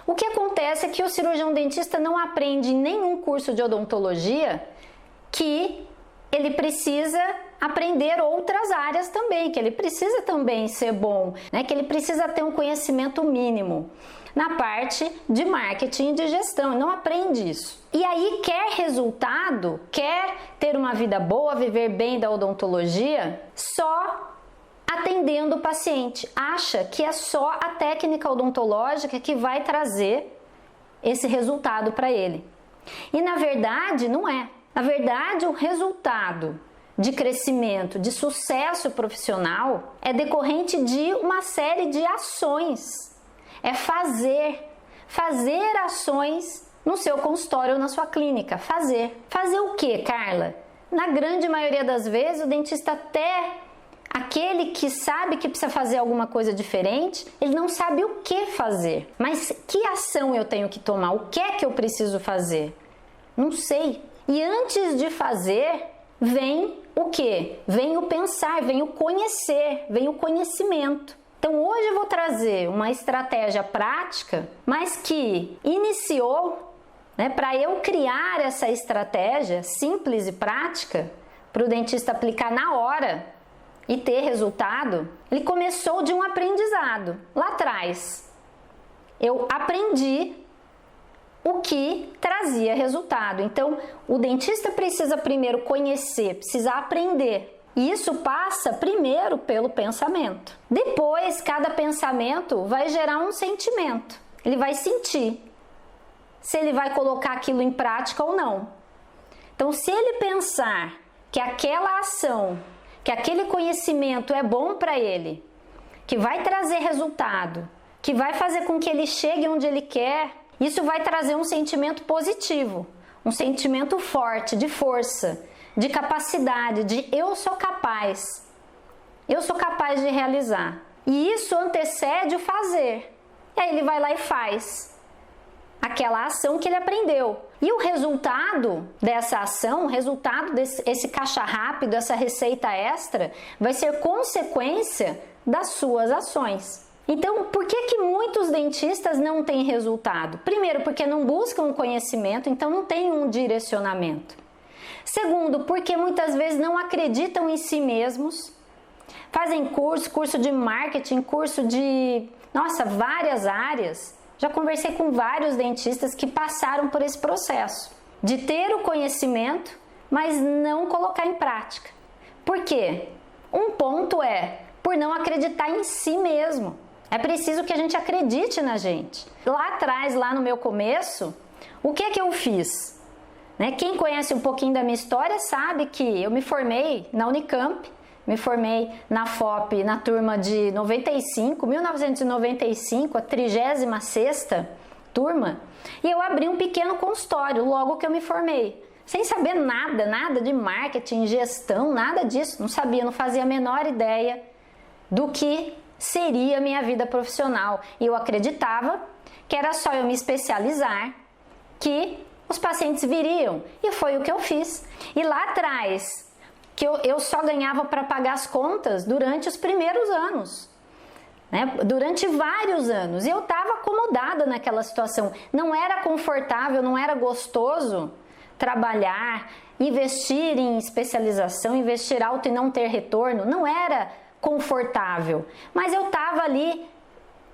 O que acontece é que o cirurgião dentista não aprende em nenhum curso de odontologia que ele precisa aprender outras áreas também, que ele precisa também ser bom, né? Que ele precisa ter um conhecimento mínimo na parte de marketing e de gestão, ele não aprende isso. E aí quer resultado, quer ter uma vida boa, viver bem da odontologia, só atendendo o paciente. Acha que é só a técnica odontológica que vai trazer esse resultado para ele. E na verdade não é. Na verdade o resultado de crescimento, de sucesso profissional é decorrente de uma série de ações. É fazer ações no seu consultório ou na sua clínica. Fazer o que, Carla? Na grande maioria das vezes o dentista até aquele que sabe que precisa fazer alguma coisa diferente, ele não sabe o que fazer. Mas que ação eu tenho que tomar? O que é que eu preciso fazer? Não sei. E antes de fazer, vem o que? Vem o pensar, vem o conhecer, vem o conhecimento. Então hoje eu vou trazer uma estratégia prática, mas que iniciou, né, para eu criar essa estratégia simples e prática, para o dentista aplicar na hora e ter resultado. Ele começou de um aprendizado. Lá atrás, eu aprendi o que trazia resultado. Então, o dentista precisa primeiro conhecer, precisa aprender. E isso passa primeiro pelo pensamento. Depois, cada pensamento vai gerar um sentimento. Ele vai sentir se ele vai colocar aquilo em prática ou não. Então, se ele pensar que aquela ação, que aquele conhecimento é bom para ele, que vai trazer resultado, que vai fazer com que ele chegue onde ele quer, isso vai trazer um sentimento positivo, um sentimento forte, de força, de capacidade, de eu sou capaz de realizar. E isso antecede o fazer. E aí ele vai lá e faz aquela ação que ele aprendeu. E o resultado dessa ação, o resultado desse caixa rápido, essa receita extra, vai ser consequência das suas ações. Então, por que muitos dentistas não têm resultado? Primeiro, porque não buscam um conhecimento, então não tem um direcionamento. Segundo, porque muitas vezes não acreditam em si mesmos, fazem curso de marketing, curso de, várias áreas. Já conversei com vários dentistas que passaram por esse processo de ter o conhecimento, mas não colocar em prática. Por quê? Um ponto é por não acreditar em si mesmo. É preciso que a gente acredite na gente. Lá atrás, lá no meu começo, o que eu fiz? Quem conhece um pouquinho da minha história sabe que eu me formei na Unicamp, me formei na FOP na turma de 1995, a 36ª turma, e eu abri um pequeno consultório logo que eu me formei, sem saber nada de marketing, gestão, nada disso, não sabia, não fazia a menor ideia do que seria a minha vida profissional, e eu acreditava que era só eu me especializar que os pacientes viriam, e foi o que eu fiz. E lá atrás, que eu só ganhava para pagar as contas durante os primeiros anos, durante vários anos, e eu estava acomodada naquela situação, não era confortável, não era gostoso trabalhar, investir em especialização, investir alto e não ter retorno, não era confortável, mas eu estava ali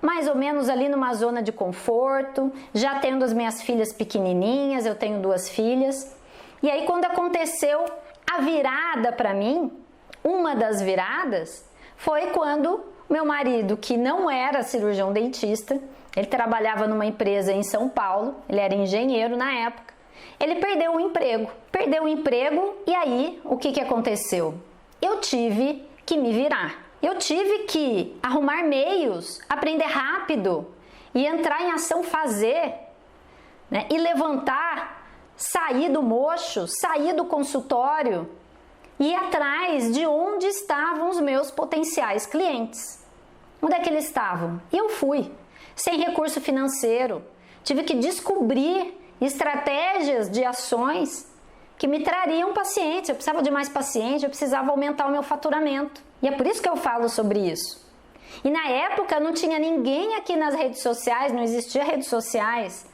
mais ou menos ali numa zona de conforto, já tendo as minhas filhas pequenininhas, eu tenho 2 filhas. E aí quando aconteceu a virada para mim, uma das viradas, foi quando meu marido, que não era cirurgião dentista, ele trabalhava numa empresa em São Paulo, ele era engenheiro na época, ele perdeu o emprego. E aí o que aconteceu? Eu tive que me virar. Eu tive que arrumar meios, aprender rápido e entrar em ação, fazer, e levantar, sair do mocho, sair do consultório e ir atrás de onde estavam os meus potenciais clientes. Onde é que eles estavam? E eu fui, sem recurso financeiro. Tive que descobrir estratégias de ações que me trariam pacientes. Eu precisava de mais pacientes, eu precisava aumentar o meu faturamento. E é por isso que eu falo sobre isso. E na época não tinha ninguém aqui nas redes sociais, não existia redes sociais,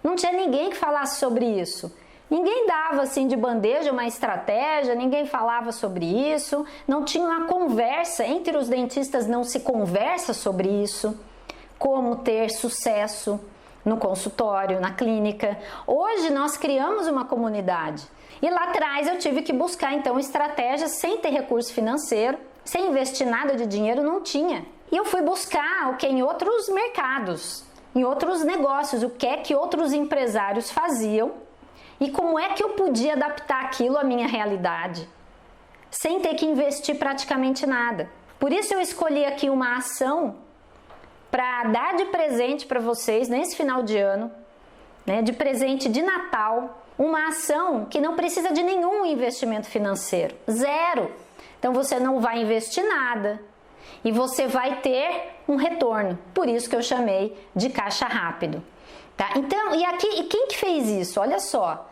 não tinha ninguém que falasse sobre isso. Ninguém dava assim de bandeja uma estratégia, ninguém falava sobre isso, não tinha uma conversa, entre os dentistas não se conversa sobre isso, como ter sucesso no consultório, na clínica. Hoje nós criamos uma comunidade e lá atrás eu tive que buscar então estratégias sem ter recurso financeiro, sem investir nada de dinheiro, não tinha. E eu fui buscar o que em outros mercados, em outros negócios, o que é que outros empresários faziam e como é que eu podia adaptar aquilo à minha realidade, sem ter que investir praticamente nada. Por isso eu escolhi aqui uma ação para dar de presente para vocês nesse final de ano, né, de presente de Natal, uma ação que não precisa de nenhum investimento financeiro, zero. Então você não vai investir nada e você vai ter um retorno. Por isso que eu chamei de caixa rápido. Tá? Então, e quem que fez isso? Olha só.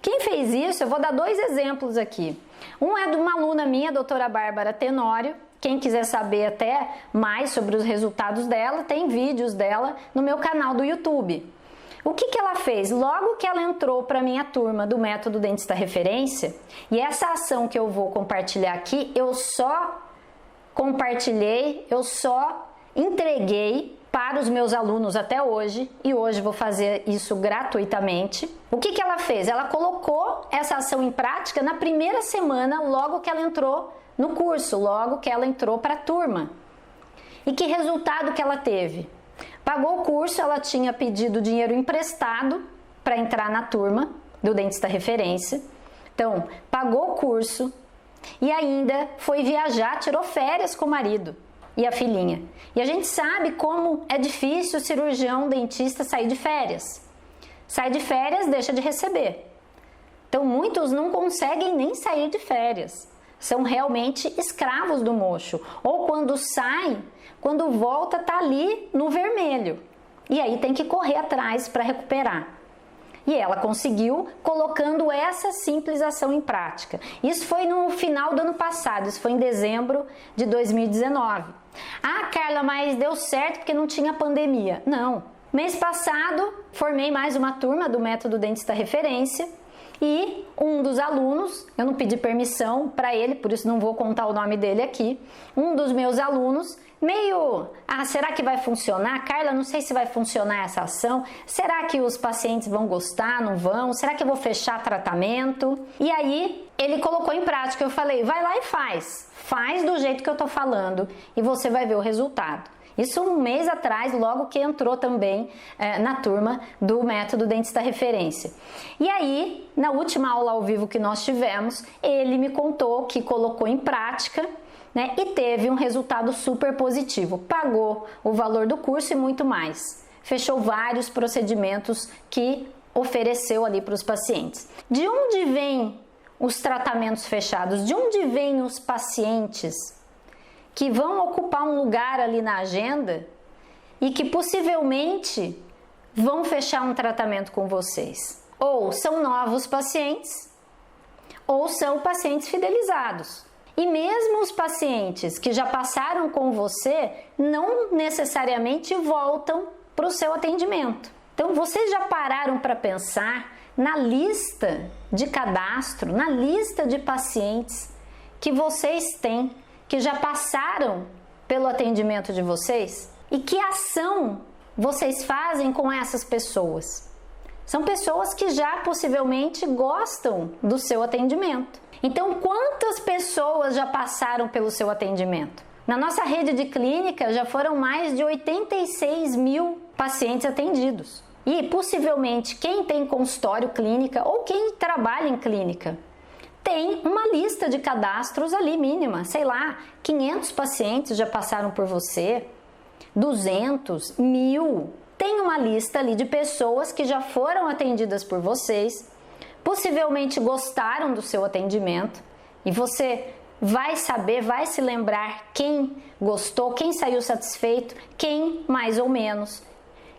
Quem fez isso, eu vou dar dois exemplos aqui. Um é de uma aluna minha, a doutora Bárbara Tenório. Quem quiser saber até mais sobre os resultados dela, tem vídeos dela no meu canal do YouTube. O que ela fez? Logo que ela entrou para a minha turma do Método Dentista Referência, e essa ação que eu vou compartilhar aqui, eu só compartilhei, eu só entreguei para os meus alunos até hoje, e hoje vou fazer isso gratuitamente. O que ela fez? Ela colocou essa ação em prática na primeira semana, logo que ela entrou no curso, logo que ela entrou para a turma. E que resultado que ela teve? Pagou o curso, ela tinha pedido dinheiro emprestado para entrar na turma do Dentista Referência. Então, pagou o curso e ainda foi viajar, tirou férias com o marido e a filhinha. E a gente sabe como é difícil o cirurgião dentista sair de férias. Sai de férias, deixa de receber. Então, muitos não conseguem nem sair de férias. São realmente escravos do mocho. Ou quando sai, quando volta, tá ali no vermelho. E aí tem que correr atrás para recuperar. E ela conseguiu colocando essa simples ação em prática. Isso foi no final do ano passado, isso foi em dezembro de 2019. Ah, Carla, mas deu certo porque não tinha pandemia. Não. Mês passado, formei mais uma turma do Método Dentista Referência. E um dos alunos, eu não pedi permissão para ele, por isso não vou contar o nome dele aqui, um dos meus alunos, meio, será que vai funcionar? Carla, não sei se vai funcionar essa ação, será que os pacientes vão gostar, não vão? Será que eu vou fechar tratamento? E aí, ele colocou em prática, eu falei, vai lá e faz do jeito que eu tô falando e você vai ver o resultado. Isso um mês atrás, logo que entrou também na turma do Método Dentista Referência. E aí, na última aula ao vivo que nós tivemos, ele me contou que colocou em prática, né, e teve um resultado super positivo. Pagou o valor do curso e muito mais. Fechou vários procedimentos que ofereceu ali para os pacientes. De onde vêm os tratamentos fechados? De onde vêm os pacientes que vão ocupar um lugar ali na agenda e que possivelmente vão fechar um tratamento com vocês? Ou são novos pacientes, ou são pacientes fidelizados. E mesmo os pacientes que já passaram com você, não necessariamente voltam para o seu atendimento. Então, vocês já pararam para pensar na lista de cadastro, na lista de pacientes que vocês têm, que já passaram pelo atendimento de vocês? E que ação vocês fazem com essas pessoas? São pessoas que já possivelmente gostam do seu atendimento. Então, quantas pessoas já passaram pelo seu atendimento? Na nossa rede de clínica já foram mais de 86 mil pacientes atendidos. E possivelmente quem tem consultório clínica ou quem trabalha em clínica tem uma lista de cadastros ali mínima, sei lá, 500 pacientes já passaram por você, 200, 1000. Tem uma lista ali de pessoas que já foram atendidas por vocês, possivelmente gostaram do seu atendimento e você vai saber, vai se lembrar quem gostou, quem saiu satisfeito, quem mais ou menos.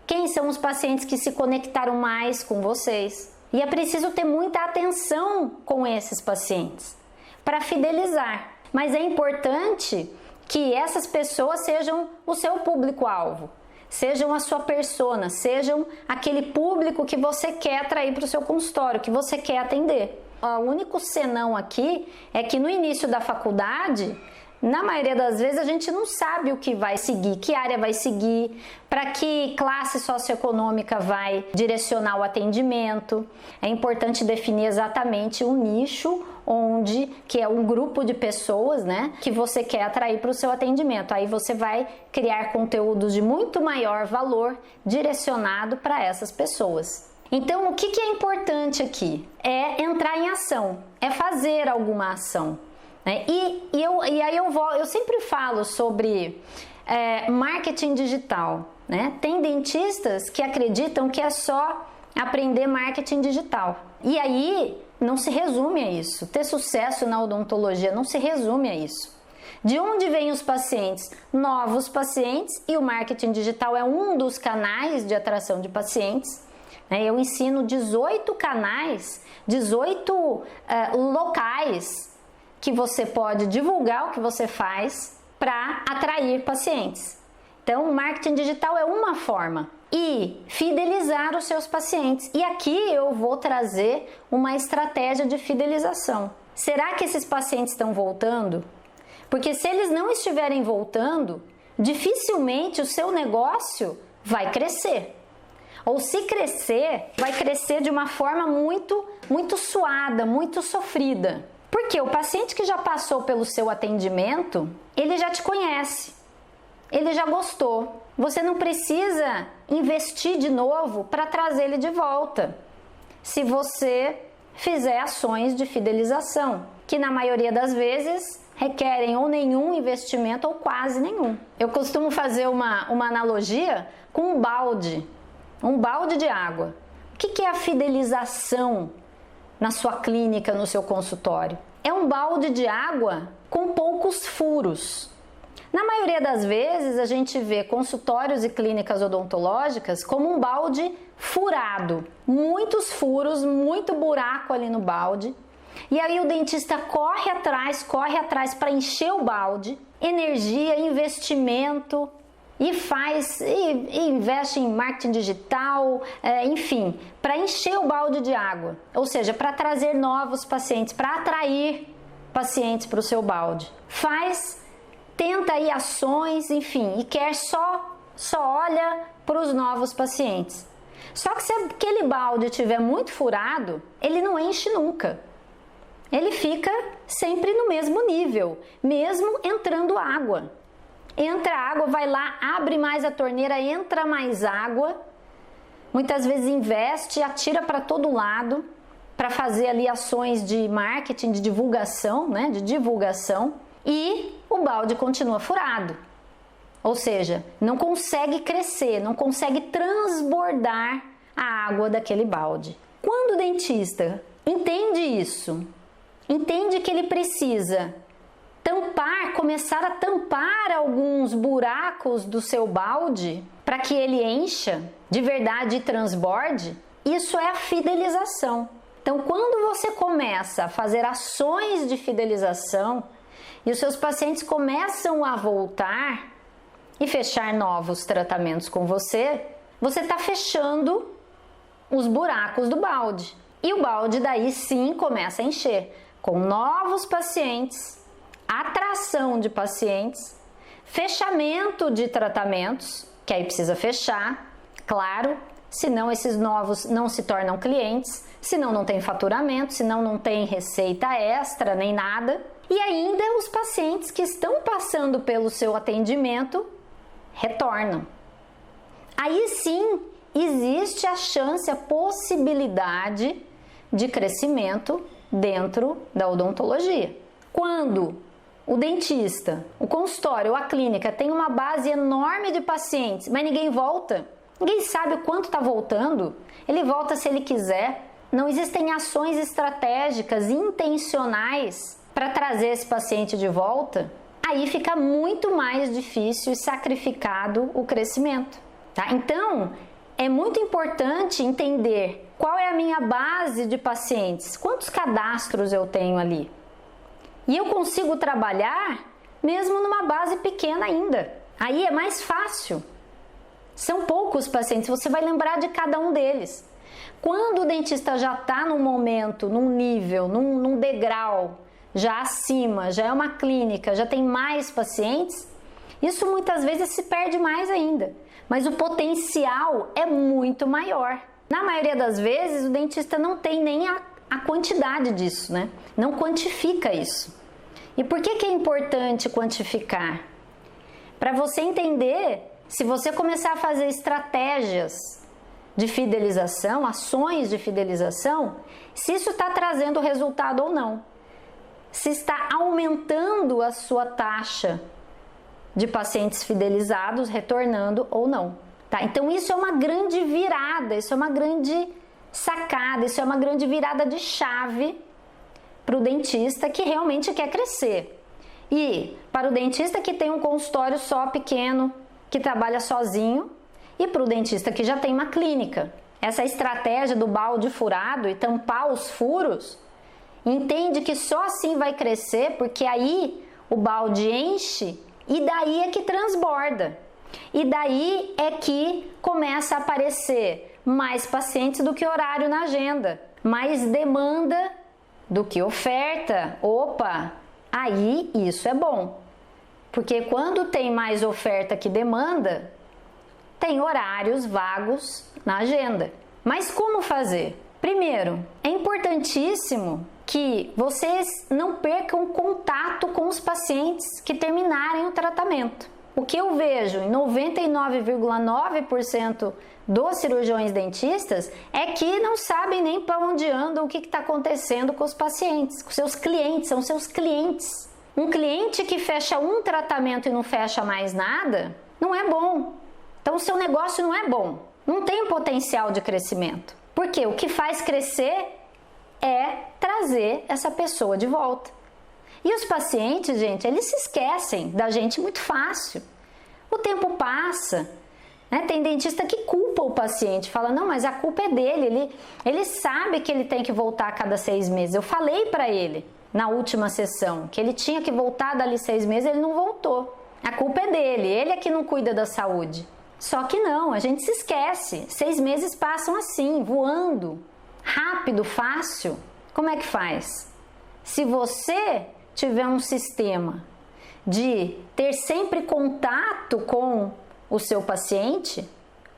Quem são os pacientes que se conectaram mais com vocês? E é preciso ter muita atenção com esses pacientes para fidelizar. Mas é importante que essas pessoas sejam o seu público-alvo, sejam a sua persona, sejam aquele público que você quer atrair para o seu consultório, que você quer atender. O único senão aqui é que no início da faculdade, na maioria das vezes a gente não sabe o que vai seguir, que área vai seguir, para que classe socioeconômica vai direcionar o atendimento. É importante definir exatamente o nicho que é um grupo de pessoas, né, que você quer atrair para o seu atendimento. Aí você vai criar conteúdos de muito maior valor direcionado para essas pessoas. Então, o que é importante aqui? É entrar em ação, é fazer alguma ação. E aí eu sempre falo sobre marketing digital, né? Tem dentistas que acreditam que é só aprender marketing digital. E aí não se resume a isso. Ter sucesso na odontologia não se resume a isso. De onde vêm os pacientes? Novos pacientes, e o marketing digital é um dos canais de atração de pacientes. Eu ensino 18 canais, 18 locais que você pode divulgar o que você faz para atrair pacientes. Então, o marketing digital é uma forma. E fidelizar os seus pacientes. E aqui eu vou trazer uma estratégia de fidelização. Será que esses pacientes estão voltando? Porque se eles não estiverem voltando, dificilmente o seu negócio vai crescer. Ou se crescer, vai crescer de uma forma muito suada, muito sofrida. Porque o paciente que já passou pelo seu atendimento, ele já te conhece, ele já gostou. Você não precisa investir de novo para trazer ele de volta, se você fizer ações de fidelização, que na maioria das vezes requerem ou nenhum investimento ou quase nenhum. Eu costumo fazer uma analogia com um balde de água. O que é a fidelização na sua clínica, no seu consultório? É um balde de água com poucos furos. Na maioria das vezes a gente vê consultórios e clínicas odontológicas como um balde furado, muitos furos, muito buraco ali no balde. E aí o dentista corre atrás para encher o balde, energia, investimento, e investe em marketing digital, enfim, para encher o balde de água, ou seja, para trazer novos pacientes, para atrair pacientes para o seu balde. Tenta aí ações, enfim, e quer só olha para os novos pacientes. Só que se aquele balde estiver muito furado, ele não enche nunca. Ele fica sempre no mesmo nível, mesmo entrando água. Entra água, vai lá, abre mais a torneira, entra mais água. Muitas vezes investe, atira para todo lado para fazer ali ações de marketing, de divulgação, né? De divulgação. E o balde continua furado. Ou seja, não consegue crescer, não consegue transbordar a água daquele balde. Quando o dentista entende isso, entende que ele precisa começar a tampar alguns buracos do seu balde para que ele encha de verdade e transborde, isso é a fidelização. Então, quando você começa a fazer ações de fidelização e os seus pacientes começam a voltar e fechar novos tratamentos com você, você está fechando os buracos do balde. E o balde daí sim começa a encher com novos pacientes, atração de pacientes, fechamento de tratamentos, que aí precisa fechar, claro, senão esses novos não se tornam clientes, senão não tem faturamento, senão não tem receita extra nem nada. E ainda os pacientes que estão passando pelo seu atendimento retornam. Aí sim existe a chance, a possibilidade de crescimento dentro da odontologia. Quando o dentista, o consultório ou a clínica tem uma base enorme de pacientes, mas ninguém volta, ninguém sabe o quanto está voltando, ele volta se ele quiser, não existem ações estratégicas intencionais para trazer esse paciente de volta, aí fica muito mais difícil e sacrificado o crescimento. Tá? Então, é muito importante entender qual é a minha base de pacientes, quantos cadastros eu tenho ali. E eu consigo trabalhar mesmo numa base pequena ainda. Aí é mais fácil. São poucos pacientes, você vai lembrar de cada um deles. Quando o dentista já está num momento, num nível, num degrau já acima, já é uma clínica, já tem mais pacientes, isso muitas vezes se perde mais ainda. Mas o potencial é muito maior. Na maioria das vezes, o dentista não tem nem a quantidade disso, né? Não quantifica isso. E por que é importante quantificar? Para você entender, se você começar a fazer estratégias de fidelização, ações de fidelização, se isso está trazendo resultado ou não. Se está aumentando a sua taxa de pacientes fidelizados, retornando ou não. Tá? Então isso é uma grande virada, isso é uma grande sacada, isso é uma grande virada de chave para o dentista que realmente quer crescer. E para o dentista que tem um consultório só pequeno, que trabalha sozinho, e para o dentista que já tem uma clínica. Essa estratégia do balde furado e tampar os furos, entende que só assim vai crescer, porque aí o balde enche e daí é que transborda. E daí é que começa a aparecer mais pacientes do que horário na agenda, mais demanda do que oferta. Opa, aí isso é bom, porque quando tem mais oferta que demanda, tem horários vagos na agenda. Mas como fazer? Primeiro, é importantíssimo que vocês não percam contato com os pacientes que terminarem o tratamento. O que eu vejo em 99,9% dos cirurgiões dentistas é que não sabem nem para onde andam, o que está acontecendo com os pacientes, com seus clientes, são seus clientes. Um cliente que fecha um tratamento e não fecha mais nada, não é bom. Então o seu negócio não é bom, não tem potencial de crescimento. Porque o que faz crescer é trazer essa pessoa de volta. E os pacientes, gente, eles se esquecem da gente muito fácil. O tempo passa, né? Tem dentista que culpa o paciente, fala, não, mas a culpa é dele, ele sabe que ele tem que voltar a cada 6 meses. Eu falei para ele na última sessão que ele tinha que voltar dali 6 meses, ele não voltou. A culpa é dele, ele é que não cuida da saúde. Só que não, a gente se esquece. 6 meses passam assim, voando, rápido, fácil. Como é que faz? Se você tiver um sistema de ter sempre contato com o seu paciente,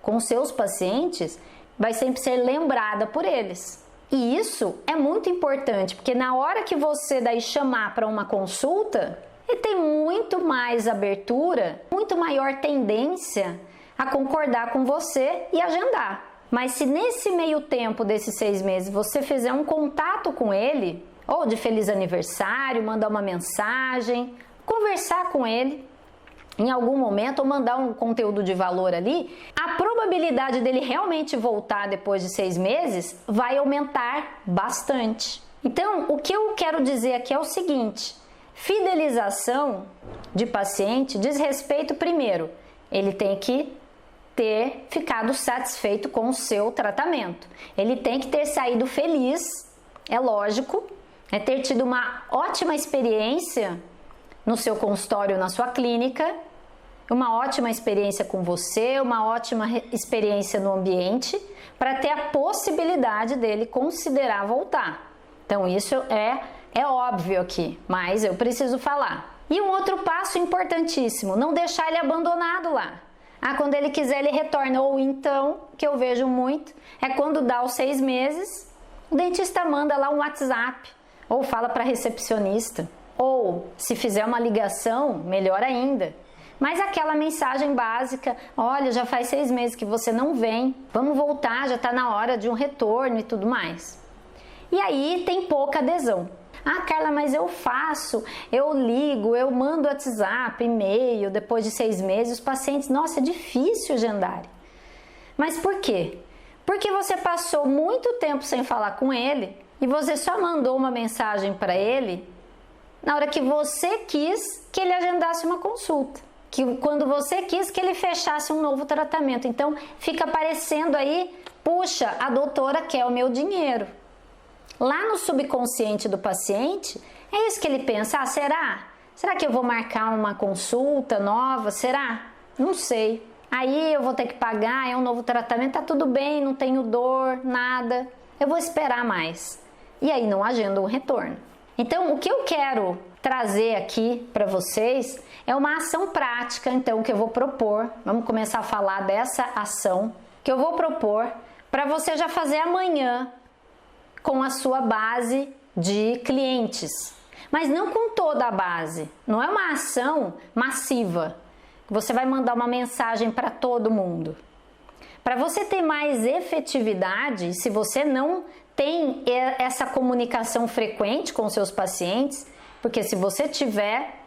com os seus pacientes, vai sempre ser lembrada por eles. E isso é muito importante, porque na hora que você daí chamar para uma consulta, ele tem muito mais abertura, muito maior tendência a concordar com você e agendar. Mas se nesse meio tempo desses 6 meses você fizer um contato com ele, ou de feliz aniversário, mandar uma mensagem, conversar com ele em algum momento ou mandar um conteúdo de valor ali, a probabilidade dele realmente voltar depois de 6 meses vai aumentar bastante. Então, o que eu quero dizer aqui é o seguinte: fidelização de paciente diz respeito, primeiro, ele tem que ter ficado satisfeito com o seu tratamento. Ele tem que ter saído feliz, é lógico, ter tido uma ótima experiência no seu consultório, na sua clínica, uma ótima experiência com você, uma ótima experiência no ambiente, para ter a possibilidade dele considerar voltar. Então isso é óbvio aqui, mas eu preciso falar. E um outro passo importantíssimo, não deixar ele abandonado lá. Quando ele quiser ele retorna, ou então, que eu vejo muito, é quando dá os 6 meses, o dentista manda lá um WhatsApp, ou fala para a recepcionista, ou se fizer uma ligação, melhor ainda. Mas aquela mensagem básica, olha, já faz 6 meses que você não vem, vamos voltar, já está na hora de um retorno e tudo mais. E aí tem pouca adesão. Carla, mas eu faço, eu ligo, eu mando WhatsApp, e-mail, depois de 6 meses, os pacientes, nossa, é difícil agendar. Mas por quê? Porque você passou muito tempo sem falar com ele e você só mandou uma mensagem para ele na hora que você quis que ele agendasse uma consulta. Quando você quis que ele fechasse um novo tratamento. Então, fica parecendo aí, puxa, a doutora quer o meu dinheiro. Lá no subconsciente do paciente, é isso que ele pensa, será? Será que eu vou marcar uma consulta nova? Será? Não sei. Aí eu vou ter que pagar, é um novo tratamento, tá tudo bem, não tenho dor, nada. Eu vou esperar mais. E aí não agendo um retorno. Então, o que eu quero trazer aqui para vocês é uma ação prática, então, que eu vou propor. Vamos começar a falar dessa ação que eu vou propor para você já fazer amanhã com a sua base de clientes. Mas não com toda a base. Não é uma ação massiva. Você vai mandar uma mensagem para todo mundo. Para você ter mais efetividade, se você não tem essa comunicação frequente com seus pacientes, porque se você tiver,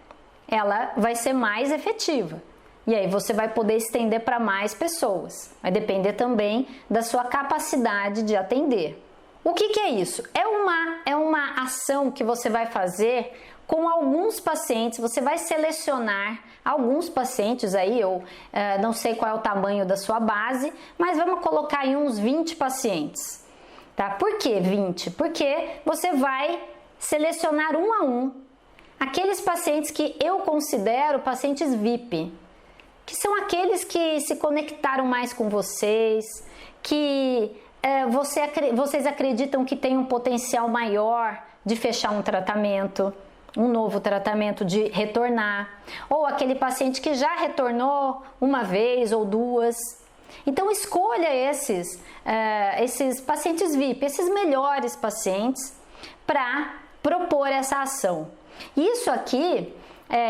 ela vai ser mais efetiva. E aí você vai poder estender para mais pessoas. Vai depender também da sua capacidade de atender. O que é isso? É uma ação que você vai fazer com alguns pacientes. Você vai selecionar alguns pacientes aí, eu não sei qual é o tamanho da sua base, mas vamos colocar aí uns 20 pacientes. Tá? Por que 20? Porque você vai selecionar um a um aqueles pacientes que eu considero pacientes VIP, que são aqueles que se conectaram mais com vocês, que vocês acreditam que tem um potencial maior de fechar um tratamento, um novo tratamento, de retornar, ou aquele paciente que já retornou uma vez ou duas. Então escolha esses pacientes VIP, esses melhores pacientes, para propor essa ação. Isso aqui,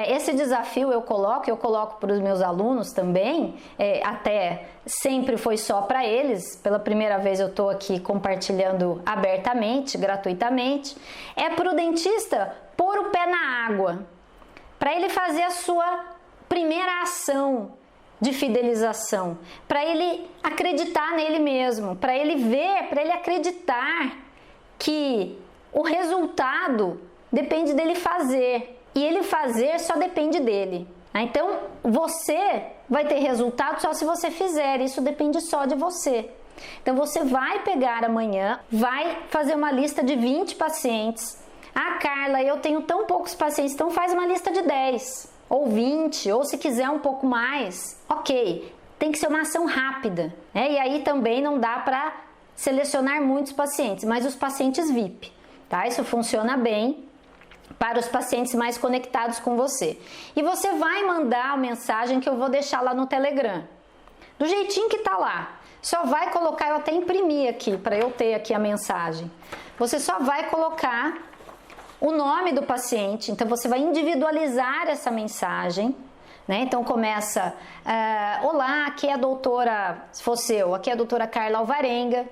esse desafio eu coloco para os meus alunos também, até sempre foi só para eles, pela primeira vez eu estou aqui compartilhando abertamente, gratuitamente, é para o dentista pôr o pé na água, para ele fazer a sua primeira ação de fidelização, para ele acreditar nele mesmo, para ele ver, para ele acreditar que o resultado depende dele fazer, e ele fazer só depende dele. Então, você vai ter resultado só se você fizer, isso depende só de você. Então, você vai pegar amanhã, vai fazer uma lista de 20 pacientes. Ah, Carla, eu tenho tão poucos pacientes, então faz uma lista de 10, ou 20, ou se quiser um pouco mais. Ok, tem que ser uma ação rápida, né? E aí também não dá para selecionar muitos pacientes, mas os pacientes VIP, tá? Isso funciona bem para os pacientes mais conectados com você. E você vai mandar a mensagem que eu vou deixar lá no Telegram, do jeitinho que tá lá. Só vai colocar, eu até imprimi aqui, para eu ter aqui a mensagem. Você só vai colocar o nome do paciente, então você vai individualizar essa mensagem, né? Então começa, olá, aqui é a doutora, se fosse eu, aqui é a doutora Carla Alvarenga.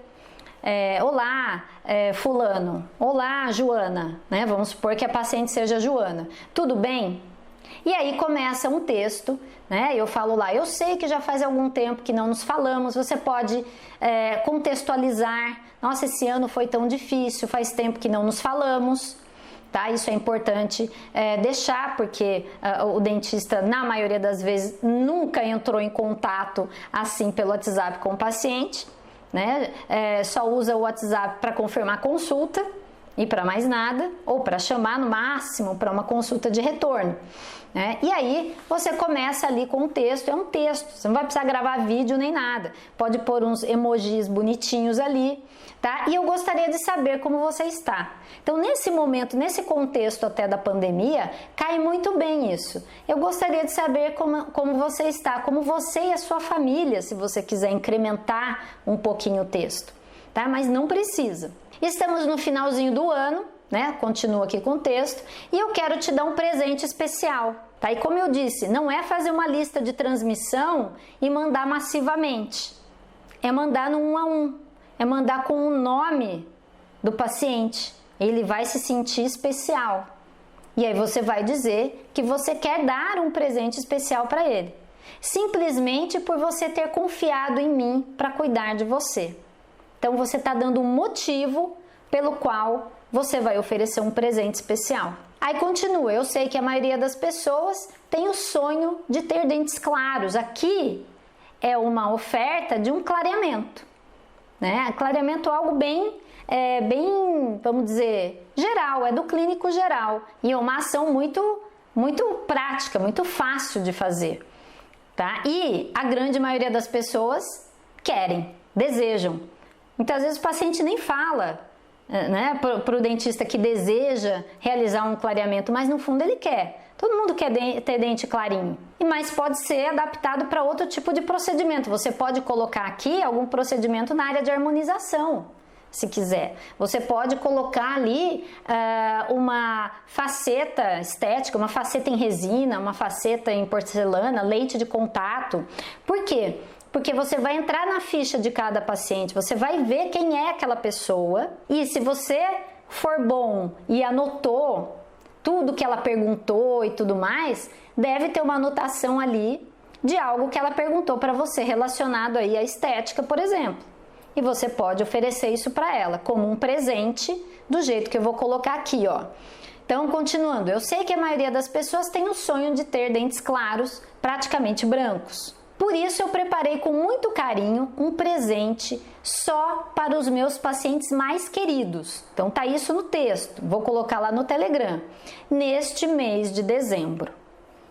Olá, fulano, olá, Joana, né? Vamos supor que a paciente seja Joana, tudo bem? E aí começa um texto, né? Eu falo lá, eu sei que já faz algum tempo que não nos falamos, você pode contextualizar, nossa, esse ano foi tão difícil, faz tempo que não nos falamos, tá? Isso é importante deixar, porque o dentista, na maioria das vezes, nunca entrou em contato assim pelo WhatsApp com o paciente, né? Só usa o WhatsApp para confirmar consulta e para mais nada, ou para chamar no máximo para uma consulta de retorno, né? E aí você começa ali com um texto, é um texto, você não vai precisar gravar vídeo nem nada, pode pôr uns emojis bonitinhos ali, tá? E eu gostaria de saber como você está. Então, nesse momento, nesse contexto até da pandemia, cai muito bem isso. Eu gostaria de saber como você está, como você e a sua família, se você quiser incrementar um pouquinho o texto, tá? Mas não precisa. Estamos no finalzinho do ano, né? Continuo aqui com o texto, e eu quero te dar um presente especial, tá? E como eu disse, não é fazer uma lista de transmissão e mandar massivamente, é mandar no 1 a 1, é mandar com o nome do paciente, ele vai se sentir especial, e aí você vai dizer que você quer dar um presente especial para ele, simplesmente por você ter confiado em mim para cuidar de você. Então você está dando um motivo pelo qual você vai oferecer um presente especial. Aí continua, eu sei que a maioria das pessoas tem o sonho de ter dentes claros. Aqui é uma oferta de um clareamento, né? Clareamento é algo bem, vamos dizer, geral, é do clínico geral. E é uma ação muito muito prática, muito fácil de fazer, tá? E a grande maioria das pessoas querem, desejam. Muitas vezes o paciente nem fala, né, para o dentista que deseja realizar um clareamento, mas no fundo ele quer. Todo mundo quer ter dente clarinho, mas pode ser adaptado para outro tipo de procedimento. Você pode colocar aqui algum procedimento na área de harmonização, se quiser. Você pode colocar ali uma faceta estética, uma faceta em resina, uma faceta em porcelana, leite de contato. Por quê? Porque você vai entrar na ficha de cada paciente, você vai ver quem é aquela pessoa e se você for bom e anotou tudo que ela perguntou e tudo mais, deve ter uma anotação ali de algo que ela perguntou para você relacionado aí à estética, por exemplo. E você pode oferecer isso para ela como um presente do jeito que eu vou colocar aqui, ó. Então, continuando, eu sei que a maioria das pessoas tem o sonho de ter dentes claros, praticamente brancos. Por isso eu preparei com muito carinho um presente só para os meus pacientes mais queridos. Então tá isso no texto, vou colocar lá no Telegram, neste mês de dezembro.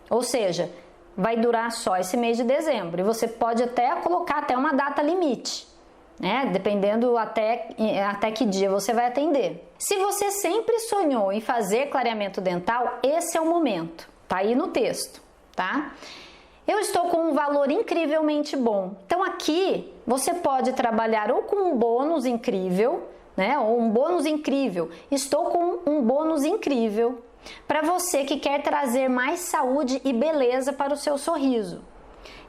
Ou seja, vai durar só esse mês de dezembro e você pode até colocar até uma data limite, né? Dependendo até que dia você vai atender. Se você sempre sonhou em fazer clareamento dental, esse é o momento, tá aí no texto, tá? Eu estou com um valor incrivelmente bom. Então aqui você pode trabalhar ou com um bônus incrível, né? Ou um bônus incrível. Estou com um bônus incrível para você que quer trazer mais saúde e beleza para o seu sorriso.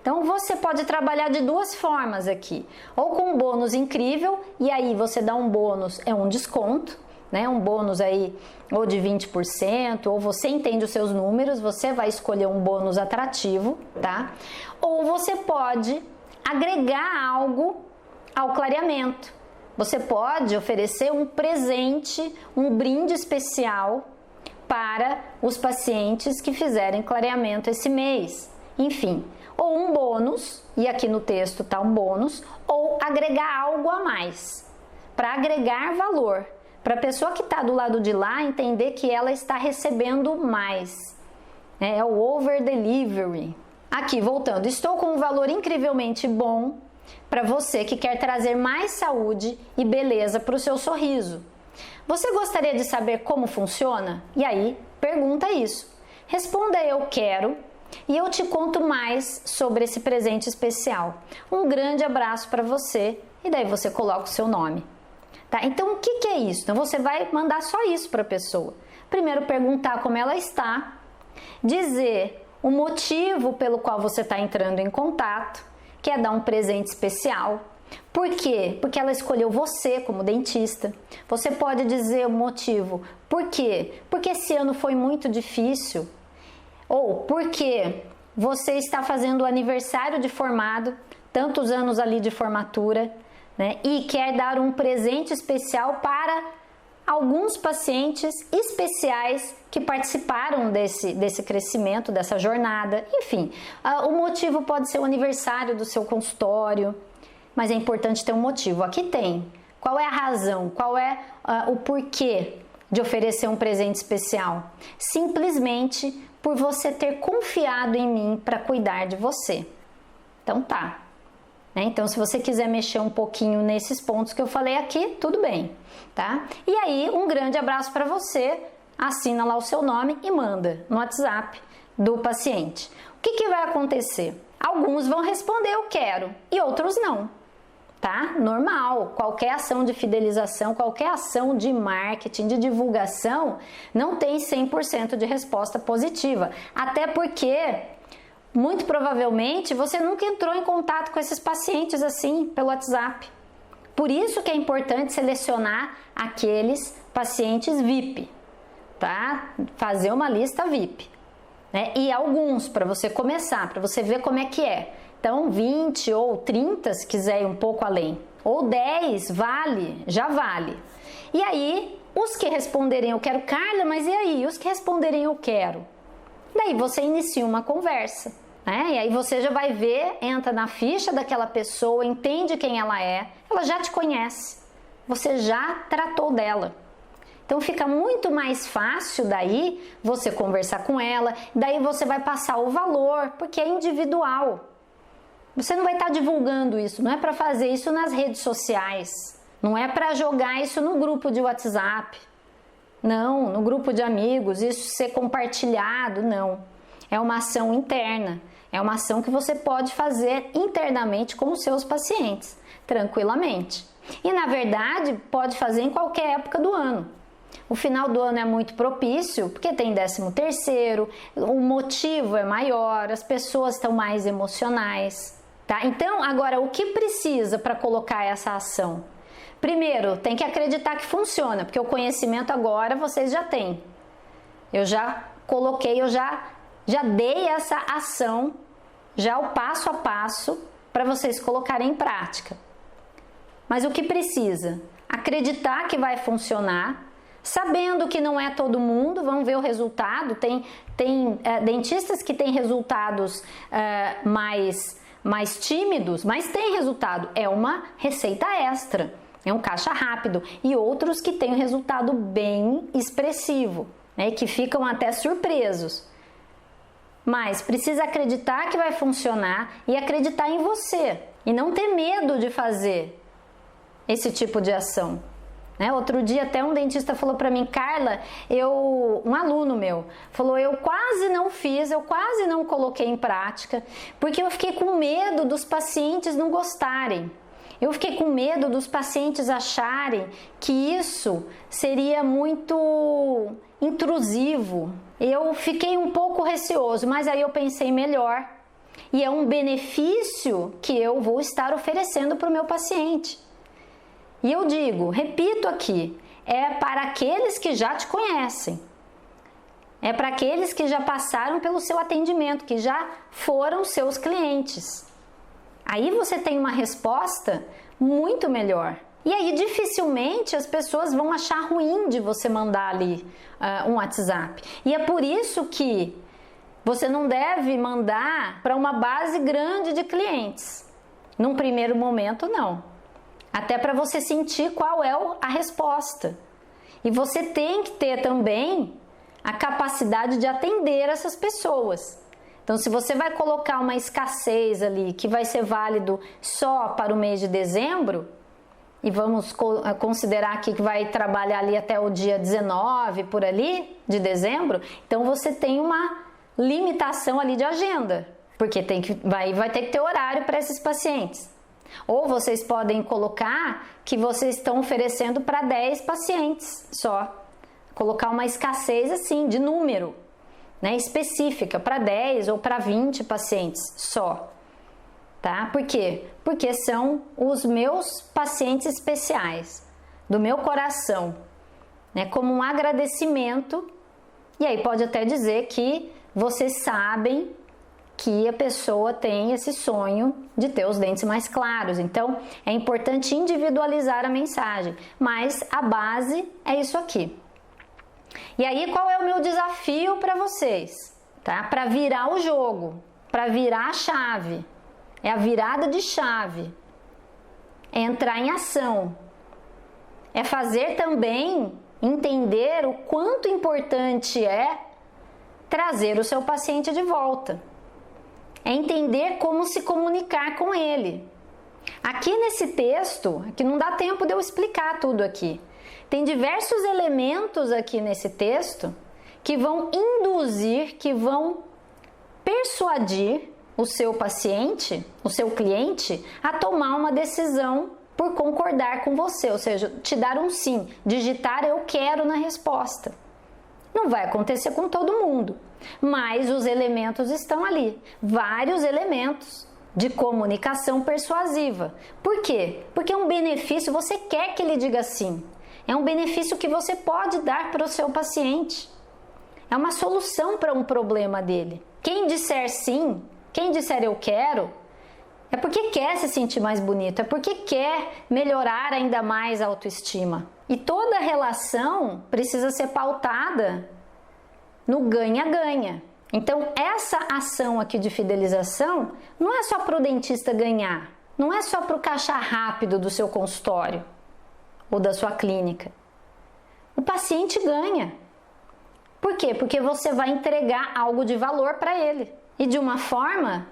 Então você pode trabalhar de duas formas aqui. Ou com um bônus incrível e aí você dá um bônus, é um desconto, né? Um bônus aí ou de 20%, ou você entende os seus números, você vai escolher um bônus atrativo, tá? Ou você pode agregar algo ao clareamento. Você pode oferecer um presente, um brinde especial para os pacientes que fizerem clareamento esse mês. Enfim, ou um bônus, e aqui no texto tá um bônus, ou agregar algo a mais, para agregar valor. Para a pessoa que está do lado de lá entender que ela está recebendo mais. É o over delivery. Aqui, voltando, estou com um valor incrivelmente bom para você que quer trazer mais saúde e beleza para o seu sorriso. Você gostaria de saber como funciona? E aí, pergunta isso. Responda eu quero e eu te conto mais sobre esse presente especial. Um grande abraço para você e daí você coloca o seu nome. Tá? Então, o que é isso? Então, você vai mandar só isso para a pessoa. Primeiro, perguntar como ela está, dizer o motivo pelo qual você está entrando em contato, que é dar um presente especial. Por quê? Porque ela escolheu você como dentista. Você pode dizer o motivo. Por quê? Porque esse ano foi muito difícil. Ou porque você está fazendo o aniversário de formado, tantos anos ali de formatura, né? E quer dar um presente especial para alguns pacientes especiais que participaram desse crescimento, dessa jornada. Enfim, o motivo pode ser o aniversário do seu consultório, mas é importante ter um motivo. Aqui tem. Qual é a razão? Qual é o porquê de oferecer um presente especial? Simplesmente por você ter confiado em mim para cuidar de você. Então tá. Então, se você quiser mexer um pouquinho nesses pontos que eu falei aqui, tudo bem, tá? E aí, um grande abraço para você, assina lá o seu nome e manda no WhatsApp do paciente. O que vai acontecer? Alguns vão responder eu quero e outros não, tá? Normal, qualquer ação de fidelização, qualquer ação de marketing, de divulgação, não tem 100% de resposta positiva, até porque muito provavelmente você nunca entrou em contato com esses pacientes assim pelo WhatsApp. Por isso que é importante selecionar aqueles pacientes VIP, tá? Fazer uma lista VIP, né? E alguns para você começar, para você ver como é que é. Então 20 ou 30 se quiser ir um pouco além, ou 10 vale, já vale. E aí os que responderem eu quero, Carla, mas e aí? Os que responderem eu quero? Daí você inicia uma conversa, né? E aí você já vai ver, entra na ficha daquela pessoa, entende quem ela já te conhece, você já tratou dela. Então fica muito mais fácil daí você conversar com ela, daí você vai passar o valor, porque é individual. Você não vai estar divulgando isso, não é para fazer isso nas redes sociais, não é para jogar isso no grupo de WhatsApp, não, no grupo de amigos, isso ser compartilhado, não. É uma ação interna, é uma ação que você pode fazer internamente com os seus pacientes, tranquilamente. E na verdade, pode fazer em qualquer época do ano. O final do ano é muito propício, porque tem 13º, o motivo é maior, as pessoas estão mais emocionais, tá? Então, agora, o que precisa para colocar essa ação? Primeiro, tem que acreditar que funciona, porque o conhecimento agora vocês já têm. Eu já coloquei, eu já dei essa ação, já o passo a passo, para vocês colocarem em prática. Mas o que precisa? Acreditar que vai funcionar, sabendo que não é todo mundo, vamos ver o resultado, tem dentistas que têm resultados mais tímidos, mas tem resultado, é uma receita extra, é um caixa rápido, e outros que têm um resultado bem expressivo, né, que ficam até surpresos. Mas precisa acreditar que vai funcionar e acreditar em você, e não ter medo de fazer esse tipo de ação. Outro dia até um dentista falou para mim, Carla, um aluno meu, falou, eu quase não fiz, eu quase não coloquei em prática, porque eu fiquei com medo dos pacientes não gostarem. Eu fiquei com medo dos pacientes acharem que isso seria muito intrusivo. Eu fiquei um pouco receoso, mas aí eu pensei melhor. E é um benefício que eu vou estar oferecendo para o meu paciente. E eu digo, repito aqui, é para aqueles que já te conhecem. É para aqueles que já passaram pelo seu atendimento, que já foram seus clientes. Aí você tem uma resposta muito melhor. E aí dificilmente as pessoas vão achar ruim de você mandar ali um WhatsApp. E é por isso que você não deve mandar para uma base grande de clientes. Num primeiro momento, não. Até para você sentir qual é a resposta. E você tem que ter também a capacidade de atender essas pessoas. Então, se você vai colocar uma escassez ali, que vai ser válido só para o mês de dezembro, e vamos considerar aqui que vai trabalhar ali até o dia 19, por ali, de dezembro, então você tem uma limitação ali de agenda, porque vai ter que ter horário para esses pacientes. Ou vocês podem colocar que vocês estão oferecendo para 10 pacientes só. Colocar uma escassez assim, de número, né, específica, para 10 ou para 20 pacientes só. Tá? Por quê? Porque são os meus pacientes especiais, do meu coração, né, como um agradecimento. E aí pode até dizer que vocês sabem que a pessoa tem esse sonho de ter os dentes mais claros. Então, é importante individualizar a mensagem, mas a base é isso aqui. E aí, qual é o meu desafio para vocês? Tá? Para virar o jogo, para virar a chave. É a virada de chave. É entrar em ação. É fazer também entender o quanto importante é trazer o seu paciente de volta. É entender como se comunicar com ele. Aqui nesse texto, que não dá tempo de eu explicar tudo aqui, tem diversos elementos aqui nesse texto que vão induzir, que vão persuadir o seu paciente, o seu cliente, a tomar uma decisão por concordar com você, ou seja, te dar um sim, digitar eu quero na resposta. Não vai acontecer com todo mundo, mas os elementos estão ali, vários elementos de comunicação persuasiva. Por quê? Porque é um benefício, você quer que ele diga sim. É um benefício que você pode dar para o seu paciente. É uma solução para um problema dele. Quem disser sim, quem disser eu quero, é porque quer se sentir mais bonito, é porque quer melhorar ainda mais a autoestima. E toda relação precisa ser pautada no ganha-ganha. Então, essa ação aqui de fidelização não é só para o dentista ganhar, não é só para o caixa rápido do seu consultório ou da sua clínica, o paciente ganha. Por quê? Porque você vai entregar algo de valor para ele. E de uma forma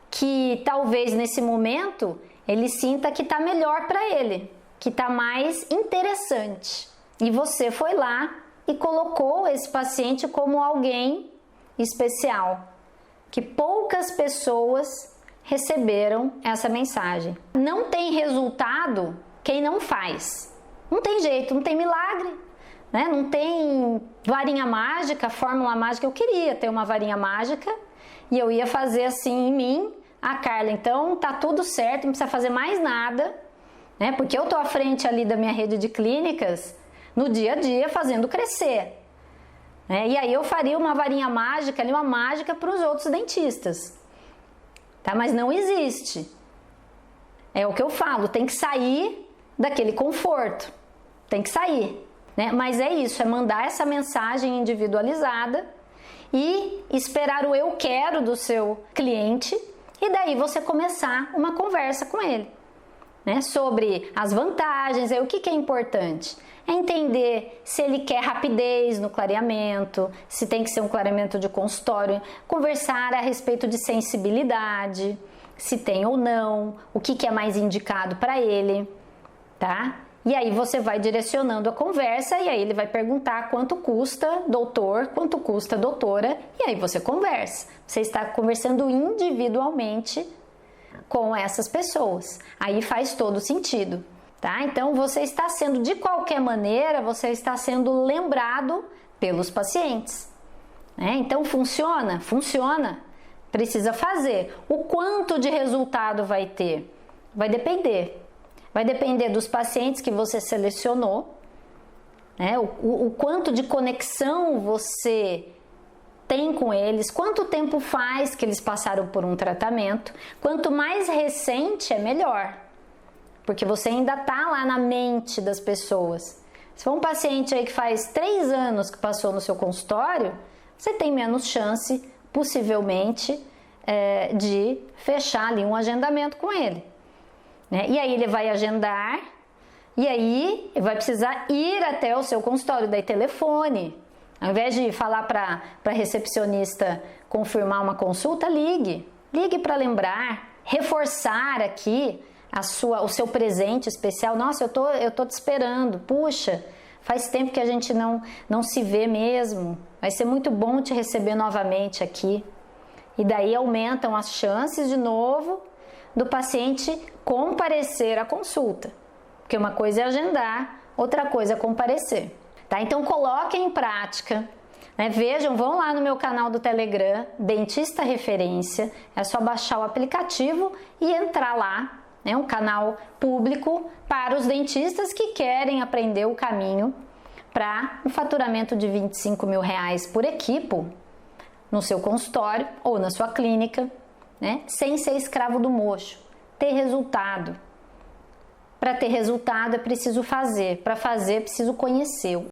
que talvez nesse momento ele sinta que está melhor para ele, que está mais interessante. E você foi lá e colocou esse paciente como alguém especial, que poucas pessoas receberam essa mensagem. Não tem resultado quem não faz. Não tem jeito, não tem milagre, né? Não tem varinha mágica, fórmula mágica. Eu queria ter uma varinha mágica e eu ia fazer assim em mim. Carla, então tá tudo certo, não precisa fazer mais nada, né? Porque eu tô à frente ali da minha rede de clínicas no dia a dia fazendo crescer, né? E aí eu faria uma varinha mágica ali, uma mágica para os outros dentistas, tá? Mas não existe. É o que eu falo, tem que sair daquele conforto, tem que sair, né? Mas é isso, é mandar essa mensagem individualizada e esperar o eu quero do seu cliente. E daí você começar uma conversa com ele, né? Sobre as vantagens, o que é importante? É entender se ele quer rapidez no clareamento, se tem que ser um clareamento de consultório, conversar a respeito de sensibilidade, se tem ou não, o que é mais indicado para ele, tá? E aí você vai direcionando a conversa e aí ele vai perguntar quanto custa, doutor, quanto custa, doutora, e aí você conversa. Você está conversando individualmente com essas pessoas. Aí faz todo sentido, tá? Então você está sendo, de qualquer maneira, você está sendo lembrado pelos pacientes, né? Então funciona? Funciona. Precisa fazer. O quanto de resultado vai ter? Vai depender. Vai depender dos pacientes que você selecionou, né? O quanto de conexão você tem com eles, quanto tempo faz que eles passaram por um tratamento. Quanto mais recente é melhor, porque você ainda está lá na mente das pessoas. Se for um paciente aí que faz 3 anos que passou no seu consultório, você tem menos chance, possivelmente, de fechar ali um agendamento com ele. E aí ele vai agendar, e aí vai precisar ir até o seu consultório, daí telefone. Ao invés de falar para a recepcionista confirmar uma consulta, ligue para lembrar, reforçar aqui o seu presente especial. Nossa, eu tô te esperando, puxa, faz tempo que a gente não se vê mesmo, vai ser muito bom te receber novamente aqui. E daí aumentam as chances de novo do paciente comparecer à consulta, porque uma coisa é agendar, outra coisa é comparecer, tá? Então coloquem em prática, né? Vejam, vão lá no meu canal do Telegram, Dentista Referência, é só baixar o aplicativo e entrar lá, né? Um canal público para os dentistas que querem aprender o caminho para um faturamento de R$25 mil por equipo no seu consultório ou na sua clínica, né? Sem ser escravo do mocho, ter resultado. Para ter resultado é preciso fazer, para fazer é preciso conhecer.